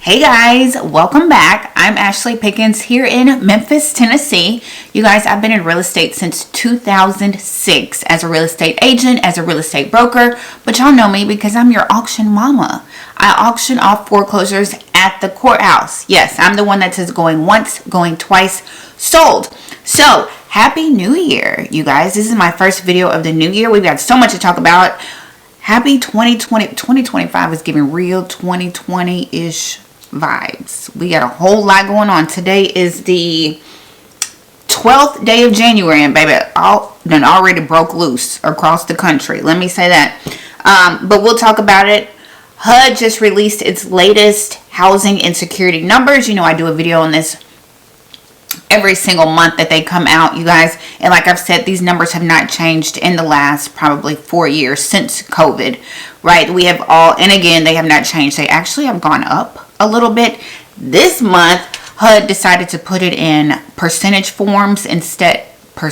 Hey guys, welcome back. I'm Ashley Pickens here in Memphis, Tennessee. You guys, I've been in real estate since 2006 as a real estate agent, as a real estate broker, but y'all know me because I'm your auction mama. I auction off foreclosures at the courthouse. Yes, I'm the one that says going once, going twice, sold. So, Happy New Year, you guys. This is my first video of the new year. We've got so much to talk about. Happy 2020. 2025 is giving real 2020-ish vibes. We got a whole lot going on. Today is the 12th day of January, and baby, done already broke loose across the country. Let me say that. But we'll talk about it. HUD just released its latest housing insecurity numbers. You know, I do a video on this every single month that they come out, you guys. And like I've said, these numbers have not changed in the last probably 4 years since COVID, right? We have all, and again, they have not changed. They actually have gone up a little bit. This month, HUD decided to put it in percentage form instead of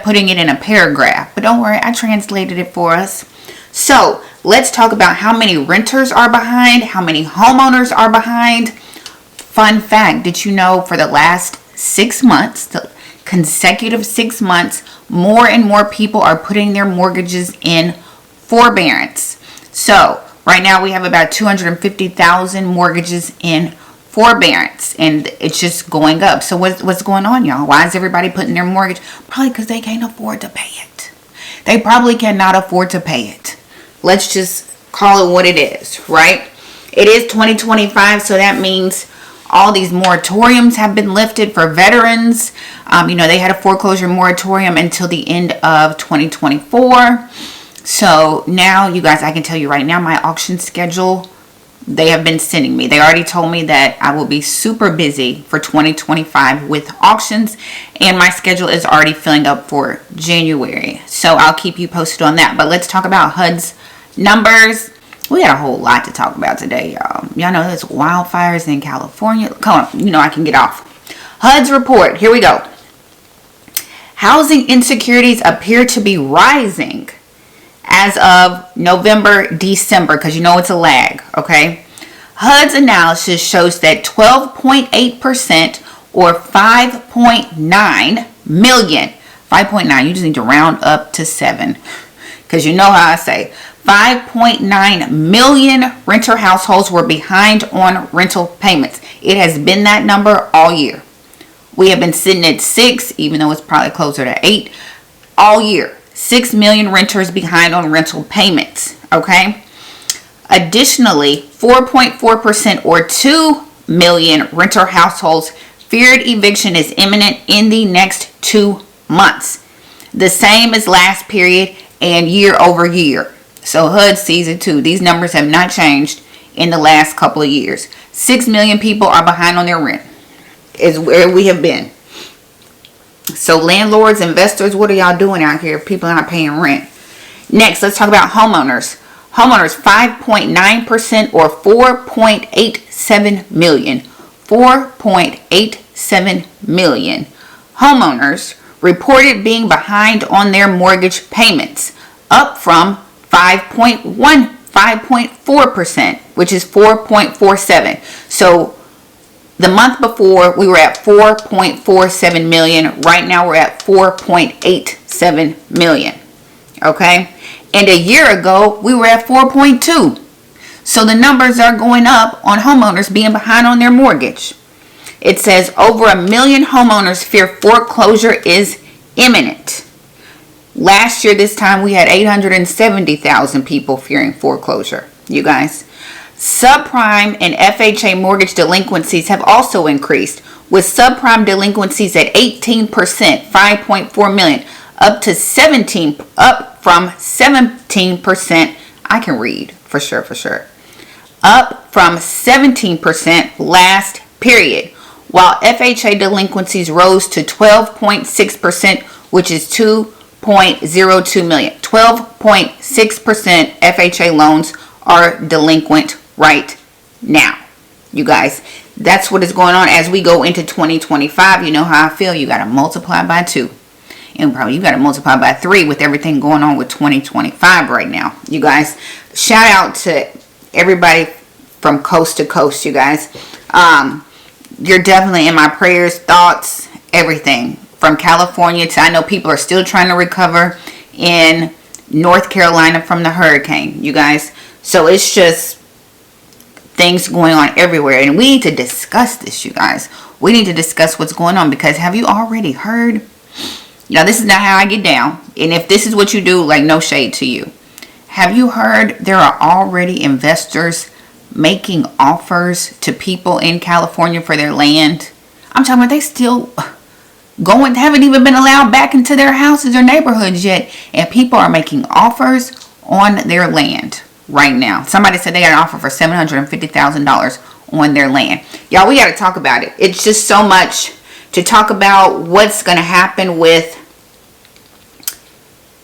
putting it in a paragraph. But don't worry, I translated it for us. So let's talk about how many renters are behind, how many homeowners are behind. Fun fact, did you know for the last 6 months, the consecutive 6 months, more and more people are putting their mortgages in forbearance. So right now we have about 250,000 mortgages in forbearance, and it's just going up. So what's going on, y'all? Why is everybody putting their mortgage? Probably because they can't afford to pay it. They probably cannot afford to pay it. Let's just call it what it is, right? It is 2025, so that means all these moratoriums have been lifted for veterans. You know, they had a foreclosure moratorium until the end of 2024. So now, you guys, I can tell you right now, my auction schedule, they have been sending me. They already told me that I will be super busy for 2025 with auctions, and my schedule is already filling up for January. So I'll keep you posted on that. But let's talk about HUD's numbers. We got a whole lot to talk about today, y'all. Y'all know there's wildfires in California. Come on, you know I can get off. HUD's report. Here we go. Housing insecurities appear to be rising as of November, December, because you know it's a lag, okay? HUD's analysis shows that 12.8% or 5.9 million. 5.9, you just need to round up to 7, because you know how I say 5.9 million renter households were behind on rental payments. It has been that number all year. We have been sitting at 6, even though it's probably closer to 8, all year. 6 million renters behind on rental payments, okay? Additionally, 4.4% or 2 million renter households feared eviction is imminent in the next 2 months. The same as last period and year over year. So HUD sees it too. These numbers have not changed in the last couple of years. 6 million people are behind on their rent is where we have been. So landlords, investors, what are y'all doing out here? People are not paying rent. Next, let's talk about homeowners. Homeowners, 5.9% or 4.87 million. 4.87 million homeowners reported being behind on their mortgage payments, up from 5.4%, which is 4.47. So the month before we were at 4.47 million. Right now we're at 4.87 million. Okay? And a year ago we were at 4.2. So the numbers are going up on homeowners being behind on their mortgage. It says over 1 million homeowners fear foreclosure is imminent. Last year, this time, we had 870,000 people fearing foreclosure, you guys. Subprime and FHA mortgage delinquencies have also increased, with subprime delinquencies at 18%, 5.4 million, up from 17%. I can read, for sure. Up from 17% last period, while FHA delinquencies rose to 12.6%, which is 2.02 million. 12.6% FHA loans are delinquent right now. You guys, that's what is going on as we go into 2025. You know how I feel. You got to multiply by 2. And probably you got to multiply by 3 with everything going on with 2025 right now. You guys, shout out to everybody from coast to coast, you guys. You're definitely in my prayers, thoughts, everything. From California to, I know people are still trying to recover in North Carolina from the hurricane, you guys. So it's just things going on everywhere. And we need to discuss this, you guys. We need to discuss what's going on, because have you already heard? Now, this is not how I get down. And if this is what you do, like, no shade to you. Have you heard there are already investors making offers to people in California for their land? I'm talking about they still haven't even been allowed back into their houses or neighborhoods yet. And people are making offers on their land right now. Somebody said they got an offer for $750,000 on their land. Y'all, we got to talk about it. It's just so much to talk about, what's going to happen with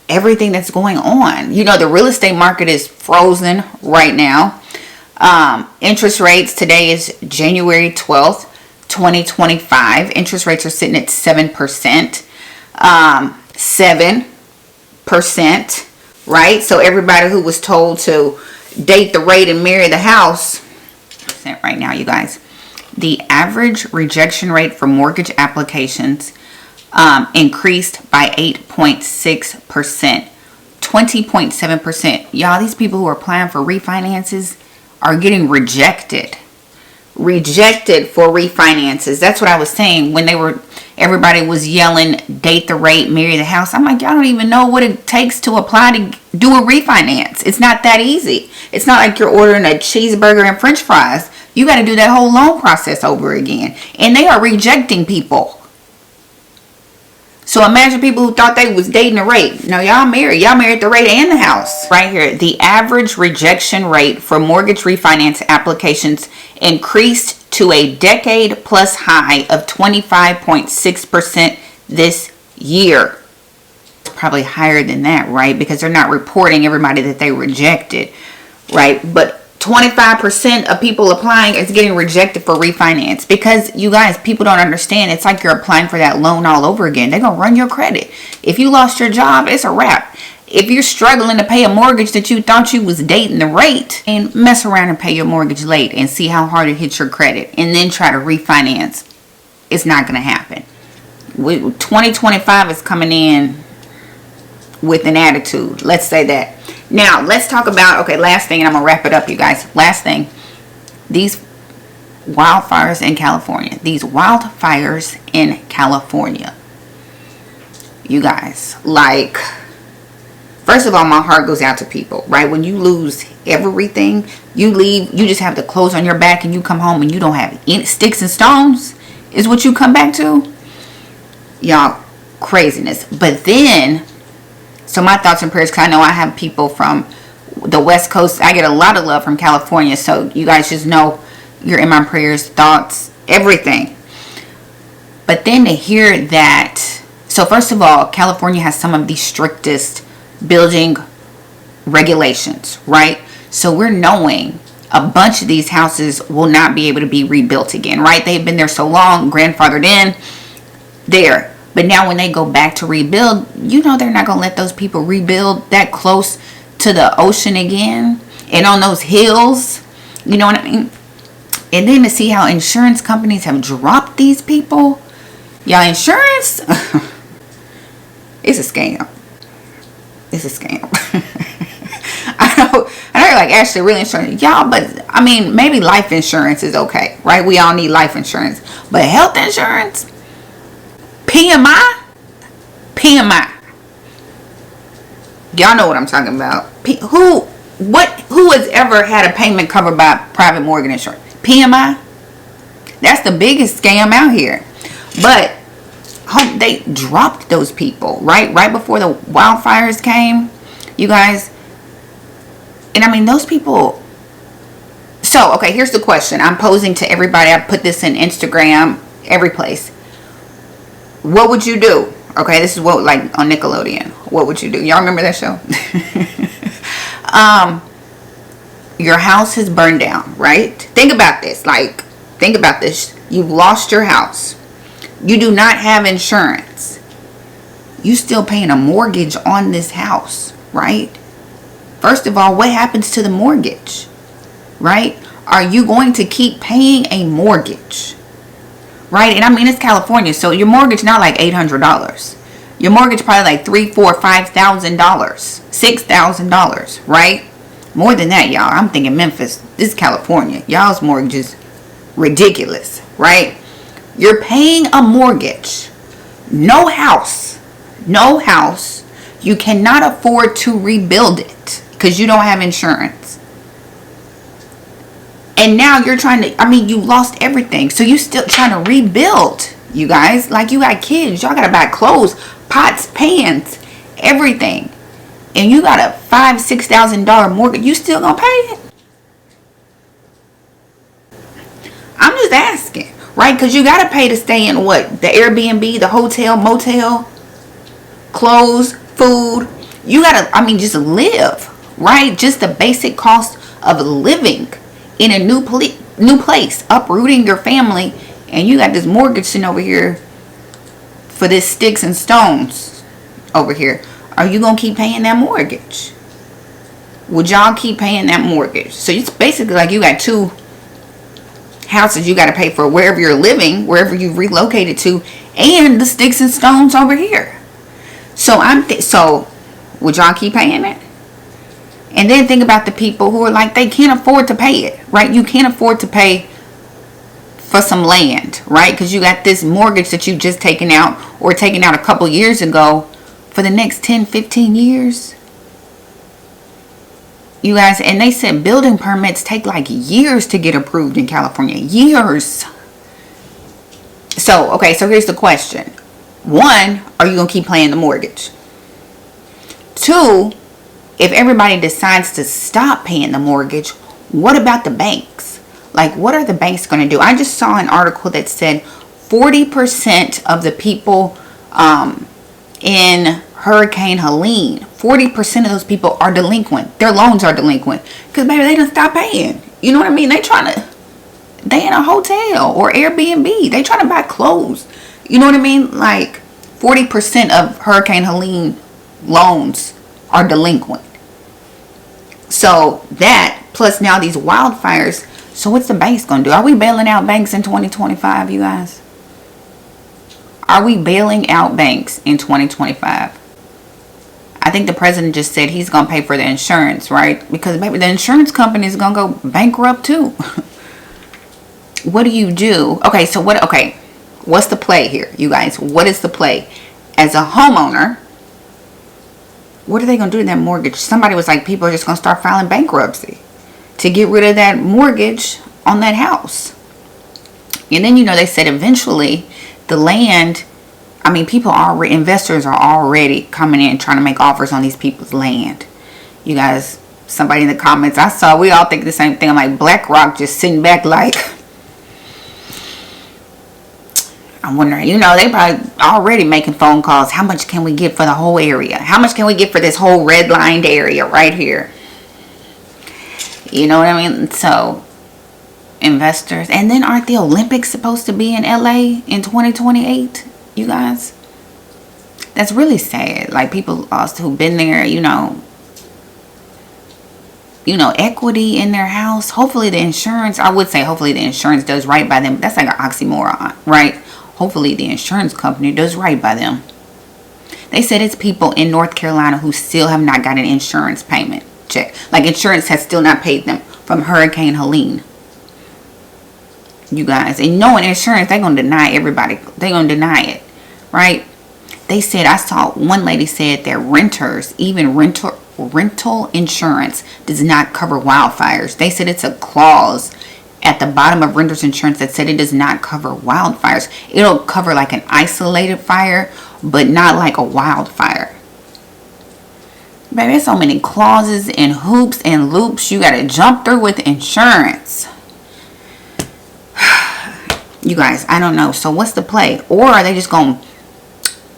everything that's going on. You know, the real estate market is frozen right now. Interest rates, today is January 12th, 2025. Interest rates are sitting at 7%. 7%, right? So everybody who was told to date the rate and marry the house, right now, you guys, the average rejection rate for mortgage applications increased by 8.6%, 20.7%. Y'all, these people who are applying for refinances are getting rejected for refinances. That's what I was saying when everybody was yelling, date the rate, marry the house. I'm like, y'all don't even know what it takes to apply to do a refinance. It's not that easy. It's not like you're ordering a cheeseburger and french fries. You got to do that whole loan process over again. And they are rejecting people. So imagine people who thought they was dating a rate. No, y'all married the rate and the house. Right here, the average rejection rate for mortgage refinance applications increased to a decade plus high of 25.6% this year. It's probably higher than that, right? Because they're not reporting everybody that they rejected, right? But 25% of people applying is getting rejected for refinance, because you guys, people don't understand. It's like you're applying for that loan all over again. They're going to run your credit. If you lost your job, it's a wrap. If you're struggling to pay a mortgage that you thought you was dating the rate, and mess around and pay your mortgage late and see how hard it hits your credit and then try to refinance, it's not going to happen. 2025 is coming in with an attitude. Let's say that. Now, let's talk about, okay, last thing, and I'm going to wrap it up, you guys. Last thing, these wildfires in California. You guys, like, first of all, my heart goes out to people, right? When you lose everything, you leave, you just have the clothes on your back, and you come home and you don't have any sticks and stones, is what you come back to. Y'all, craziness. But then, so my thoughts and prayers, because I know I have people from the West Coast. I get a lot of love from California. So you guys just know you're in my prayers, thoughts, everything. But then to hear that, so first of all, California has some of the strictest building regulations, right? So we're knowing a bunch of these houses will not be able to be rebuilt again, right? They've been there so long, grandfathered in, there. But now when they go back to rebuild, you know they're not going to let those people rebuild that close to the ocean again and on those hills. You know what I mean? And then to see how insurance companies have dropped these people. Y'all, insurance, it's a scam. It's a scam. I know you're like, Ashley, really insurance? Y'all, but I mean, maybe life insurance is okay, right? We all need life insurance. But health insurance? PMI. Y'all know what I'm talking about. Who has ever had a payment covered by private mortgage insurance? PMI. That's the biggest scam out here. But they dropped those people right before the wildfires came, you guys. And I mean, those people. So, okay, here's the question I'm posing to everybody. I put this in Instagram, every place. What would you do? Okay, this is what, like, on Nickelodeon. What would you do? Y'all remember that show? Your house has burned down, right? Think about this. You've lost your house. You do not have insurance. You still paying a mortgage on this house, right? First of all, what happens to the mortgage, right? Are you going to keep paying a mortgage? Right? And I mean, it's California, so your mortgage not like $800. Your mortgage probably like $3,000, $4,000, $5,000, $6,000, right? More than that, y'all. I'm thinking Memphis. This is California. Y'all's mortgage is ridiculous, right? You're paying a mortgage. No house. No house. You cannot afford to rebuild it because you don't have insurance. And now you're trying to, I mean, you lost everything. So you still trying to rebuild, you guys. Like, you got kids. Y'all got to buy clothes, pots, pans, everything. And you got a $5,000, $6,000 mortgage. You still going to pay it? I'm just asking, right? Because you got to pay to stay in what? The Airbnb, the hotel, motel, clothes, food. You got to, I mean, just live, right? Just the basic cost of living in a new place, uprooting your family, and you got this mortgage sitting over here for this sticks and stones over here. Are you going to keep paying that mortgage? Would y'all keep paying that mortgage? So it's basically like you got two houses you got to pay for wherever you're living, wherever you've relocated to, and the sticks and stones over here. So so would y'all keep paying it? And then think about the people who are like, they can't afford to pay it, right? You can't afford to pay for some land, right? Because you got this mortgage that you've just taken out or taken out a couple years ago for the next 10, 15 years. You guys, and they said building permits take like years to get approved in California. Years. So, okay, so here's the question. One, are you going to keep paying the mortgage? Two, if everybody decides to stop paying the mortgage, what about the banks? Like, what are the banks going to do? I just saw an article that said 40% of the people in Hurricane Helene, 40% of those people are delinquent. Their loans are delinquent. Because, baby, they done stop paying. You know what I mean? They in a hotel or Airbnb. They trying to buy clothes. You know what I mean? Like, 40% of Hurricane Helene loans are delinquent. So that, plus now these wildfires. So what's the banks going to do? Are we bailing out banks in 2025, you guys? Are we bailing out banks in 2025? I think the president just said he's going to pay for the insurance, right? Because maybe the insurance company is going to go bankrupt too. What do you do? Okay, so what's the play here, you guys? What is the play? As a homeowner, what are they going to do to that mortgage? Somebody was like, people are just going to start filing bankruptcy to get rid of that mortgage on that house. And then, they said eventually the land, I mean, investors are already coming in trying to make offers on these people's land. You guys, somebody in the comments, I saw, we all think the same thing. I'm like, BlackRock just sitting back like, I'm wondering, they probably already making phone calls. How much can we get for the whole area? How much can we get for this whole red-lined area right here? You know what I mean? So, investors. And then aren't the Olympics supposed to be in LA in 2028? You guys? That's really sad. Like, people who've been there, equity in their house. Hopefully the insurance does right by them. But that's like an oxymoron, right? Hopefully the insurance company does right by them. They said it's people in North Carolina who still have not got an insurance payment check. Like, insurance has still not paid them from Hurricane Helene. You guys. And knowing insurance, they're going to deny everybody. They're going to deny it. Right? They said, I saw one lady said that renters, even rental insurance does not cover wildfires. They said it's a clause at the bottom of renter's insurance that said it does not cover wildfires. It'll cover like an isolated fire, but not like a wildfire. Baby, there's so many clauses and hoops and loops you gotta jump through with insurance. You guys, I don't know. So what's the play? Or are they just gonna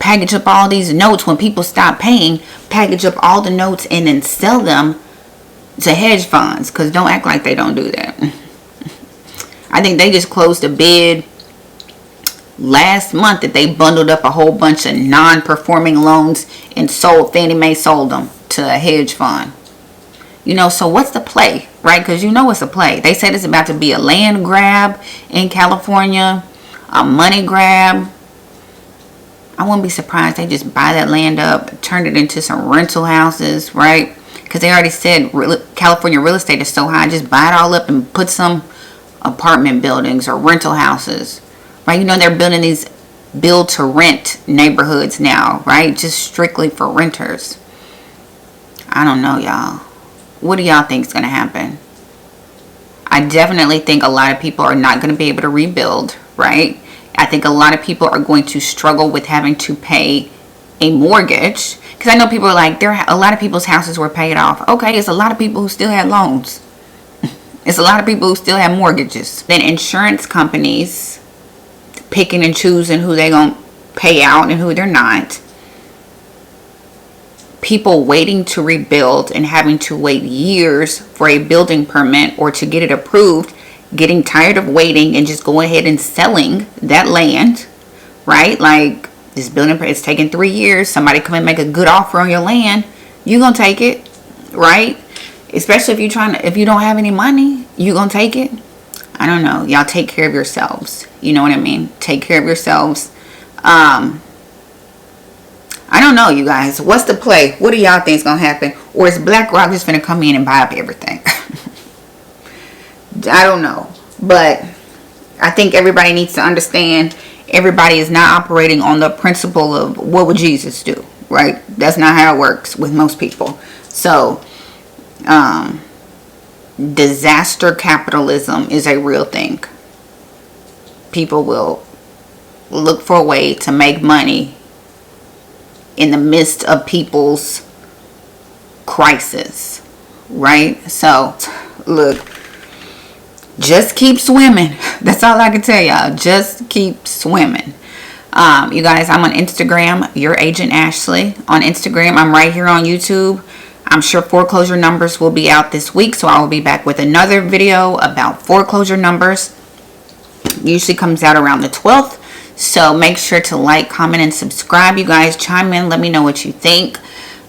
package up all these notes when people stop paying, package up all the notes and then sell them to hedge funds? Because don't act like they don't do that. I think they just closed a bid last month that they bundled up a whole bunch of non-performing loans and Fannie Mae sold them to a hedge fund. So what's the play, right? Because you know it's a play. They said it's about to be a land grab in California, a money grab. I wouldn't be surprised they just buy that land up, turn it into some rental houses, right? Because they already said California real estate is so high, just buy it all up and put some apartment buildings or rental houses, right? You know, they're building these build to rent neighborhoods now, right? Just strictly for renters. I don't know, y'all. What do y'all think is going to happen? I definitely think a lot of people are not going to be able to rebuild, right? I think a lot of people are going to struggle with having to pay a mortgage. Because I know people are like, a lot of people's houses were paid off. Okay, it's a lot of people who still had loans. It's a lot of people who still have mortgages. Then insurance companies picking and choosing who they're going to pay out and who they're not. People waiting to rebuild and having to wait years for a building permit or to get it approved, getting tired of waiting and just going ahead and selling that land, right? Like, this building, it's taking 3 years. Somebody come and make a good offer on your land. You gonna take it, right? Especially if you don't have any money, you gonna take it. I don't know. Y'all take care of yourselves. You know what I mean? Take care of yourselves. I don't know, you guys. What's the play? What do y'all think is going to happen? Or is BlackRock just going to come in and buy up everything? I don't know. But I think everybody needs to understand everybody is not operating on the principle of what would Jesus do, right? That's not how it works with most people. So, disaster capitalism is a real thing. People will look for a way to make money in the midst of people's crisis, right? So, look, just keep swimming. That's all I can tell y'all. Just keep swimming. You guys, I'm on Instagram, Your Agent Ashley. On Instagram, I'm right here on YouTube. I'm sure foreclosure numbers will be out this week, so I will be back with another video about foreclosure numbers. Usually comes out around the 12th. So make sure to like, comment, and subscribe. You guys, chime in. Let me know what you think.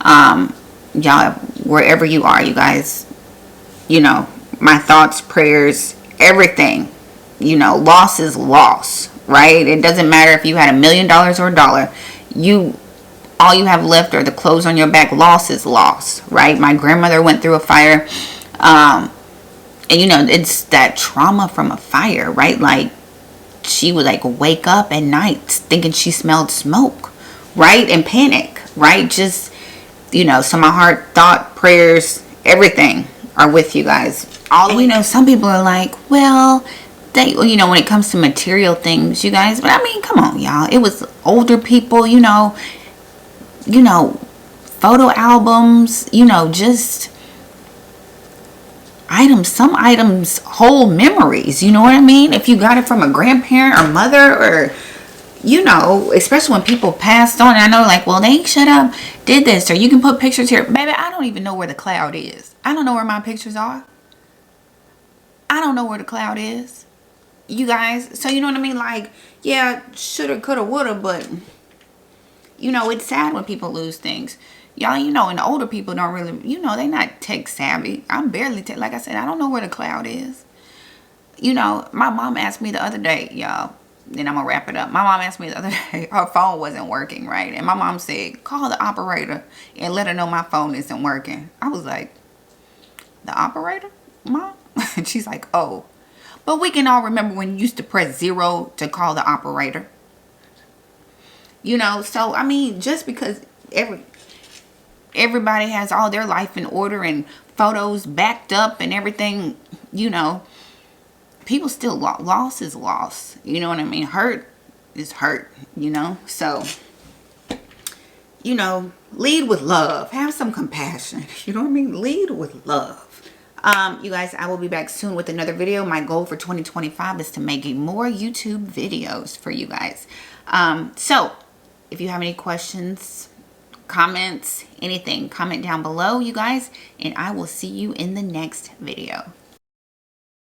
Y'all, wherever you are, you guys, you know, my thoughts, prayers, everything. You know, loss is loss, right? It doesn't matter if you had $1 million or $1. All you have left are the clothes on your back. Loss is loss, right? My grandmother went through a fire. And, you know, it's that trauma from a fire, right? Like, she would like wake up at night thinking she smelled smoke, right? And panic, right? Just, you know, so my heart, thought, prayers, everything are with you guys. You know, some people are like, well, you know, when it comes to material things, you guys, but I mean, come on, y'all. It was older people, you know, photo albums, you know, just some items hold memories, you know what I mean? If you got it from a grandparent or mother, or, you know, especially when people passed on, I know, like, well, they should have did this, or you can put pictures here. Baby, I don't even know where the cloud is. I don't know where my pictures are. I don't know where the cloud is, you guys. So, you know what I mean? Like, yeah, shoulda, coulda, woulda, but, you know, it's sad when people lose things. Y'all, you know, and the older people don't really, you know, they not tech savvy. I'm barely like I said, I don't know where the cloud is. You know, my mom asked me the other day, y'all, then I'm going to wrap it up. My mom asked me the other day, her phone wasn't working, right? And my mom said, call the operator and let her know my phone isn't working. I was like, the operator, Mom? And she's like, oh. But we can all remember when you used to press 0 to call the operator. You know, so, I mean, just because everybody has all their life in order and photos backed up and everything, you know, people still, loss is loss. You know what I mean? Hurt is hurt, you know? So, you know, lead with love. Have some compassion. You know what I mean? Lead with love. You guys, I will be back soon with another video. My goal for 2025 is to make more YouTube videos for you guys. So, if you have any questions, comments, anything, comment down below, you guys, and I will see you in the next video.